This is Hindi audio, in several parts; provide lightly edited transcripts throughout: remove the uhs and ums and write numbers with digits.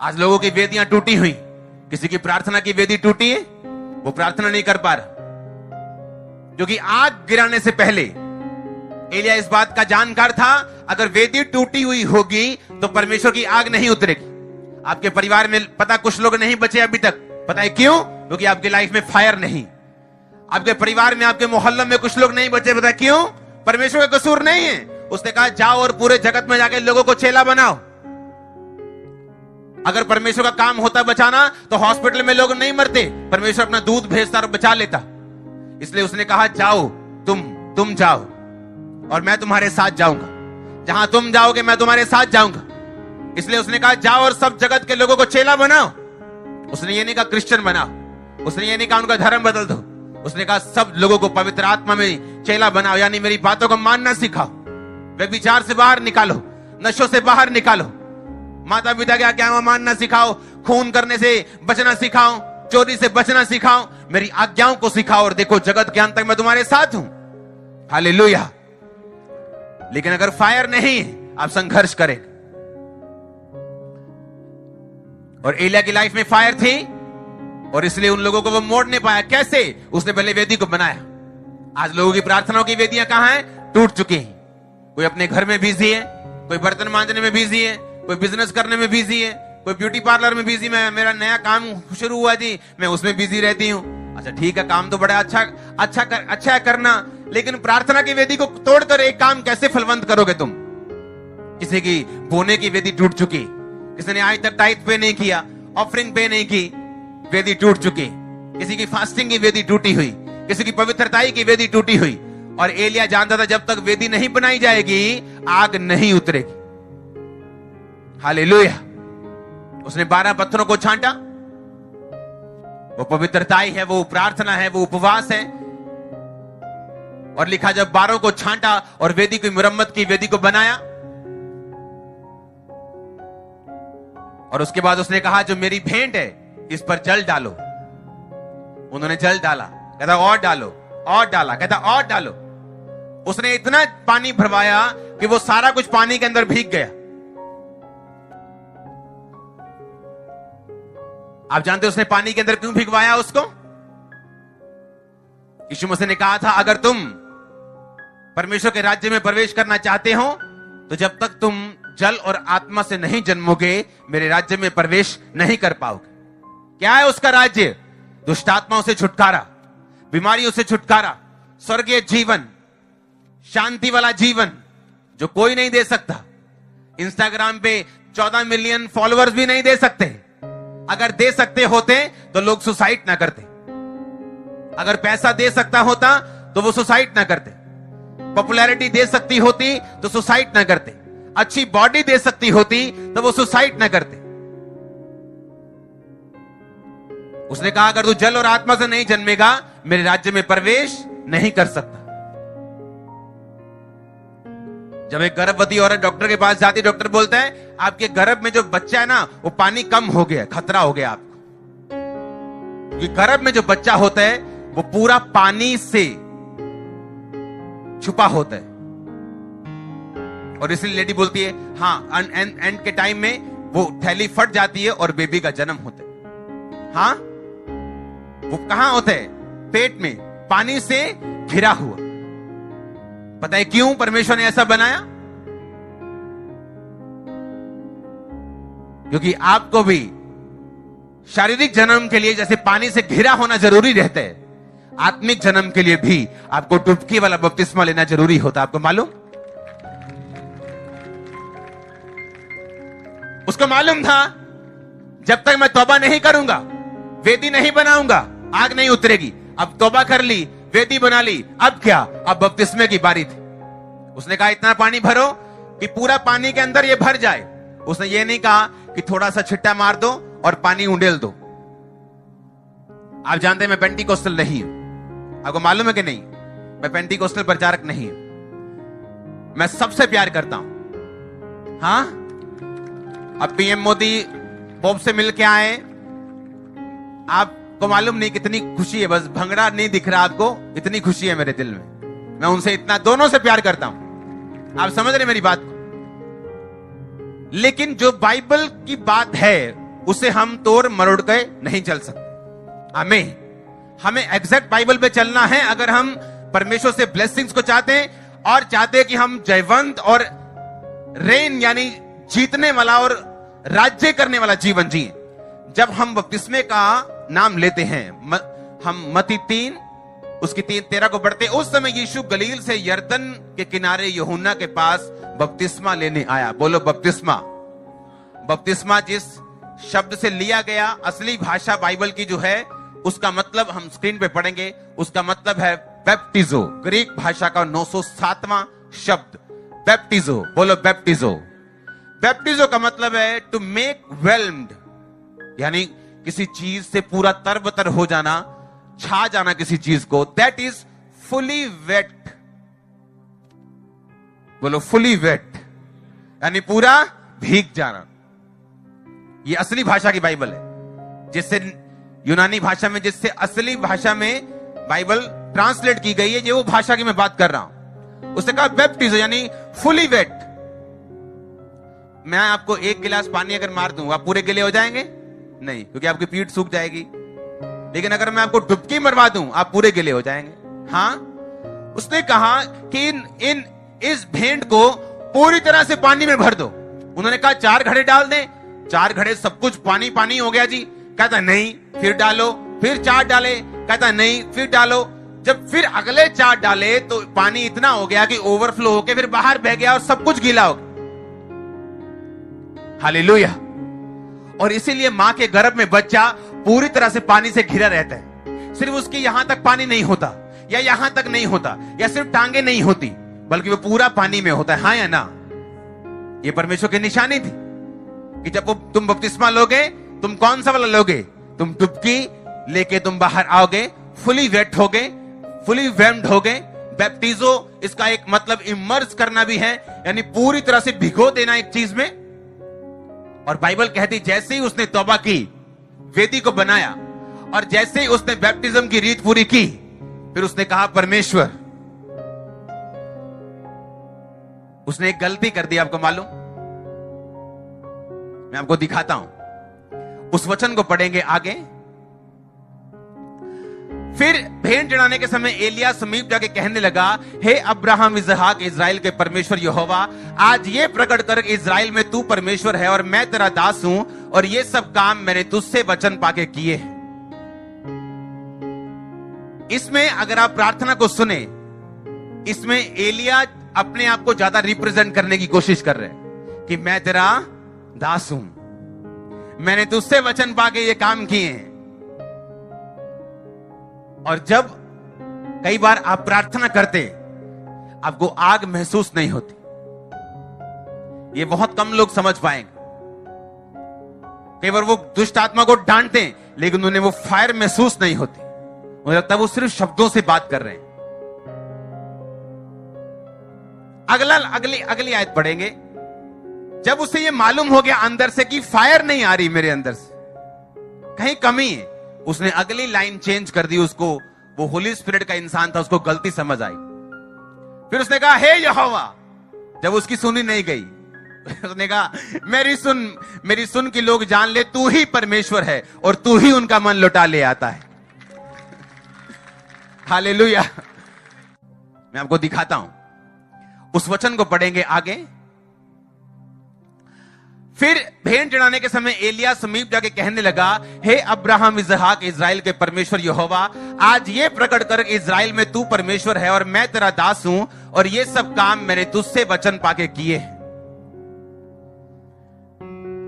आज लोगों की वेदियां टूटी हुई, किसी की प्रार्थना की वेदी टूटी है, वो प्रार्थना नहीं कर पा रहा, क्योंकि आग गिराने से पहले एलिया इस बात का जानकार था, अगर वेदी टूटी हुई होगी तो परमेश्वर की आग नहीं उतरेगी। आपके परिवार में पता कुछ लोग नहीं बचे अभी तक, पता है क्यों? क्योंकि आपकी लाइफ में फायर नहीं। आपके परिवार में, आपके मोहल्ले में कुछ लोग नहीं बचे, पता क्यों? परमेश्वर का कसूर नहीं है। उसने कहा जाओ और पूरे जगत में जाके लोगों को चेला बनाओ। अगर परमेश्वर का काम होता बचाना तो हॉस्पिटल में लोग नहीं मरते, परमेश्वर अपना दूध भेजता और बचा लेता। इसलिए उसने कहा जाओ, तुम जाओ और मैं तुम्हारे साथ जाऊंगा, जहां तुम जाओगे मैं तुम्हारे साथ जाऊंगा। इसलिए उसने कहा जाओ और सब जगत के लोगों को चेला बनाओ। उसने ये नहीं कहा क्रिश्चियन बनाओ, उसने ये नहीं कहा उनका धर्म बदल दो, उसने कहा सब लोगों को पवित्र आत्मा में चेला बनाओ, यानी मेरी बातों को मानना सिखाओ, व्यभिचार से बाहर निकालो, नशों से बाहर निकालो, माता पिता के आज्ञा मानना सिखाओ, खून करने से बचना सिखाओ, चोरी से बचना सिखाओ, मेरी आज्ञाओं को सिखाओ और देखो जगत के अंत तक मैं तुम्हारे साथ हूं। हालेलुया। लेकिन अगर फायर नहीं है, आप संघर्ष करें। और एलिया की लाइफ में फायर थी और इसलिए उन लोगों को वो मोड़ नहीं पाया। कैसे? उसने पहले वेदी को बनाया। आज लोगों की प्रार्थनाओं की वेदियां कहां हैं? टूट चुकी हैं। कोई अपने घर में बिजी है, कोई बर्तन मांजने में बिजी है, कोई बिजनेस करने में बिजी है, कोई ब्यूटी पार्लर में बिजी। मेरा नया काम शुरू हुआ जी, मैं उसमें बिजी रहती हूँ। अच्छा ठीक है, काम तो बड़ा अच्छा है करना, लेकिन प्रार्थना की वेदी को तोड़कर एक काम कैसे फलवंत करोगे तुम? किसी की बोने की वेदी टूट चुकी, किसी ने आज तक टाइट पे नहीं किया, ऑफरिंग पे नहीं की, वेदी टूट चुकी। किसी की फास्टिंग की वेदी टूटी हुई, किसी की पवित्रताई की वेदी टूटी हुई। और एलिया जानता था जब तक वेदी नहीं बनाई जाएगी आग नहीं उतरेगी। हालेलुया। उसने 12 पत्थरों को छांटा। वो पवित्रताई है, वो प्रार्थना है, वो उपवास है। और लिखा जब 12 को छांटा और वेदी की मुरम्मत की, वेदी को बनाया। और उसके बाद उसने कहा जो मेरी भेंट है इस पर जल डालो। उन्होंने जल डाला, कहता और डालो, और डाला, कहता और डालो। उसने इतना पानी भरवाया कि वो सारा कुछ पानी के अंदर भीग गया। आप जानते हो उसने पानी के अंदर क्यों भिगवाया उसको? यीशु मसीह ने कहा था अगर तुम परमेश्वर के राज्य में प्रवेश करना चाहते हो तो जब तक तुम जल और आत्मा से नहीं जन्मोगे मेरे राज्य में प्रवेश नहीं कर पाओगे। क्या है उसका राज्य? दुष्ट आत्माओं से छुटकारा, बीमारियों से छुटकारा, स्वर्गीय जीवन, शांति वाला जीवन जो कोई नहीं दे सकता। इंस्टाग्राम पे 14 मिलियन फॉलोअर्स भी नहीं दे सकते। अगर दे सकते होते तो लोग सुसाइड ना करते। अगर पैसा दे सकता होता तो वो सुसाइड ना करते। पॉपुलैरिटी दे सकती होती तो सुसाइड ना करते। अच्छी बॉडी दे सकती होती तो वो सुसाइड ना करते। उसने कहा अगर तू जल और आत्मा से नहीं जन्मेगा मेरे राज्य में प्रवेश नहीं कर सकता। जब एक गर्भवती औरत डॉक्टर के पास जाती, डॉक्टर बोलता है आपके गर्भ में जो बच्चा है ना वो पानी कम हो गया, खतरा हो गया आपको। क्योंकि गर्भ में जो बच्चा होता है वो पूरा पानी से छुपा होता है। और इसलिए लेडी बोलती है हाँ एंड के टाइम में वो थैली फट जाती है और बेबी का जन्म होता है। हाँ, वो कहां होता है? पेट में, पानी से घिरा हुआ। पता है क्यों परमेश्वर ने ऐसा बनाया? क्योंकि आपको भी शारीरिक जन्म के लिए जैसे पानी से घिरा होना जरूरी रहता है, आत्मिक जन्म के लिए भी आपको डुबकी वाला बपतिस्मा लेना जरूरी होता। आपको मालूम? उसको मालूम था जब तक मैं तौबा नहीं करूंगा, वेदी नहीं बनाऊंगा, आग नहीं उतरेगी। अब तौबा कर ली, वेदी बना ली, अब क्या? अब बपतिस्मे की बारी थी। उसने कहा इतना पानी भरो कि पूरा पानी के अंदर ये भर जाए। उसने ये नहीं कहा कि थोड़ा सा छिट्टा मार दो और पानी उंडेल दो। आप जानते हैं मैं पेंटिकोस्टल नहीं हूं, आपको मालूम है कि नहीं? मैं पेंटिकोस्टल प्रचारक नहीं हूं। मैं सबसे प्यार करता हूं। हाँ, अब पीएम मोदी पोप से मिलके आए, आपको मालूम नहीं कितनी खुशी है। बस भंगड़ा नहीं दिख रहा आपको, इतनी खुशी है मेरे दिल में। मैं उनसे इतना, दोनों से प्यार करता हूं। आप समझ रहे मेरी बात को? लेकिन जो बाइबल की बात है उसे हम तोड़ मरोड़ के नहीं चल सकते। आमीन। हमें एग्जैक्ट बाइबल पे चलना है अगर हम परमेश्वर से ब्लेसिंग्स को चाहते हैं और चाहते हैं कि हम जयवंत और रेन यानी जीतने वाला और राज्य करने वाला जीवन जिए। जब हम बपतिस्मे का नाम लेते हैं, हम मत्ती 3 उसकी 3:13 को पढ़ते, उस समय यीशु गलील से यरदन के किनारे यूहन्ना के पास बपतिस्मा लेने आया। बोलो बपतिस्मा। बपतिस्मा जिस शब्द से लिया गया, असली भाषा बाइबल की जो है उसका मतलब हम स्क्रीन पे पढ़ेंगे, उसका मतलब है बैप्टिजो। ग्रीक भाषा का 907वां शब्द बैप्टिजो। बोलो बैप्टिजो। बैप्टिजो का मतलब है टू मेक वेल्म्ड, यानी किसी चीज से पूरा तरबतर हो जाना, छा जाना किसी चीज को। That is fully wet. बोलो फुली वेट, यानी पूरा भीग जाना। ये असली भाषा की बाइबल है, जिससे यूनानी भाषा में, जिससे असली भाषा में बाइबल ट्रांसलेट की गई है, ये वो भाषा की मैं बात कर रहा हूं। उसने कहा बैप्टिज्म यानी फुली वेट। मैं आपको 1 गिलास पानी अगर मार दूं, आप पूरे गिले हो जाएंगे? नहीं, क्योंकि आपकी पीठ सूख जाएगी। लेकिन अगर मैं आपको डुबकी मरवा दूं, आप पूरे गिले हो जाएंगे। हाँ, उसने कहा कि इस भेंट को पूरी तरह से पानी में भर दो। उन्होंने कहा 4 घड़े डाल दें। 4 घड़े सब कुछ पानी पानी हो गया जी। कहता नहीं, फिर डालो। फिर 4 डाले, कहता नहीं, फिर डालो। जब फिर अगले 4 डाले तो पानी इतना हो गया कि ओवरफ्लो होके फिर बाहर बह गया और सब कुछ गीला हो गया। हालेलुया। और इसीलिए मां के गर्भ में बच्चा पूरी तरह से पानी से घिरा रहता है। सिर्फ उसकी यहां तक पानी नहीं होता, या यहां तक नहीं होता, या सिर्फ टांगे नहीं होती, बल्कि वो पूरा पानी में होता है। हाँ या ना? ये परमेश्वर की निशानी थी कि जब तुम बपतिस्मा लोगे, तुम कौन सा वाला लोगे? तुम डुबकी लेके तुम बाहर आओगे, फुली वेट होगे, फुली वेम्ड होगे। बैप्टिजो इसका एक मतलब इमर्स करना भी है, यानी पूरी तरह से भिगो देना एक चीज में। और बाइबल कहती जैसे ही उसने तौबा की, वेदी को बनाया, और जैसे ही उसने बैप्टिज्म की रीत पूरी की, फिर उसने कहा परमेश्वर, उसने एक गलती कर दी। आपको मालूम? मैं आपको दिखाता हूं। उस वचन को पढ़ेंगे आगे। फिर भेंट चढ़ाने के समय एलिया समीप जाके कहने लगा, हे अब्राहम, इसहाक, इजराइल के परमेश्वर यहोवा, आज ये प्रकट कर इजराइल में तू परमेश्वर है और मैं तेरा दास हूं, और ये सब काम मैंने तुझसे वचन पाके किए हैं। इसमें अगर आप प्रार्थना को सुने, इसमें एलिया अपने आप को ज्यादा रिप्रेजेंट करने की कोशिश कर रहे हैं कि मैं तेरा दास हूं, मैंने तुझसे वचन पाके ये काम किए हैं। और जब कई बार आप प्रार्थना करते, आपको आग महसूस नहीं होती। ये बहुत कम लोग समझ पाएंगे। कई बार वो दुष्ट आत्मा को डांटते हैं, लेकिन उन्हें वो फायर महसूस नहीं होती। मुझे लगता है वो सिर्फ शब्दों से बात कर रहे हैं। अगली आयत पढ़ेंगे। जब उसे ये मालूम हो गया अंदर से कि फायर नहीं आ रही मेरे अंदर से, कहीं कमी है, उसने अगली लाइन चेंज कर दी। उसको, वो होली स्पिरिट का इंसान था, उसको गलती समझ आई। फिर उसने कहा, हे यहोवा। जब उसकी सुनी नहीं गई, उसने कहा, मेरी सुन की लोग जान ले, तू ही परमेश्वर है और तू ही उनका मन लौटा ले आता है। हालेलुया। मैं आपको दिखाता हूं। उस वचन को पढ़ेंगे आगे। फिर भेंट चढ़ाने के समय एलिया समीप जाके कहने लगा, हे अब्राहम, इसहाक, इजराइल के परमेश्वर यहोवा, आज ये प्रकट कर इजराइल में तू परमेश्वर है और मैं तेरा दास हूं, और ये सब काम मैंने तुझसे वचन पाके किए हैं।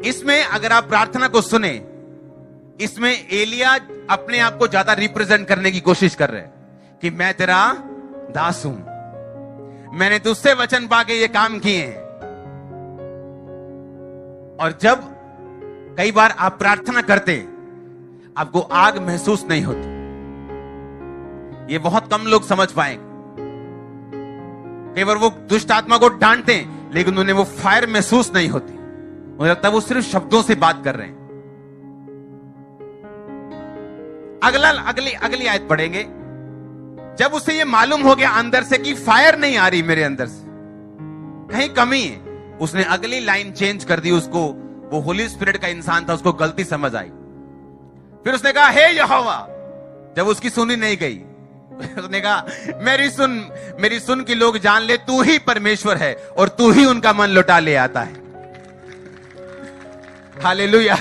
इसमें अगर आप प्रार्थना को सुने, इसमें एलिया अपने आप को ज्यादा रिप्रेजेंट करने की कोशिश कर रहे हैं कि मैं तेरा दास हूं, मैंने तुझसे वचन पाके ये काम किए हैं। और जब कई बार आप प्रार्थना करते, आपको आग महसूस नहीं होती। ये बहुत कम लोग समझ पाएंगे। कई बार वो दुष्ट आत्मा को डांटते हैं, लेकिन उन्हें वो फायर महसूस नहीं होती। मुझे लगता है वो सिर्फ शब्दों से बात कर रहे हैं। अगली आयत पढ़ेंगे। जब उसे ये मालूम हो गया अंदर से कि फायर नहीं आ रही मेरे अंदर से, कहीं कमी है, उसने अगली लाइन चेंज कर दी। उसको, वो होली स्पिरिट का इंसान था, उसको गलती समझ आई। फिर उसने कहा हे यहोवा, जब उसकी सुनी नहीं गई, उसने कहा मेरी सुन कि लोग जान ले तू ही परमेश्वर है और तू ही उनका मन लौटा ले आता है। हालेलुया।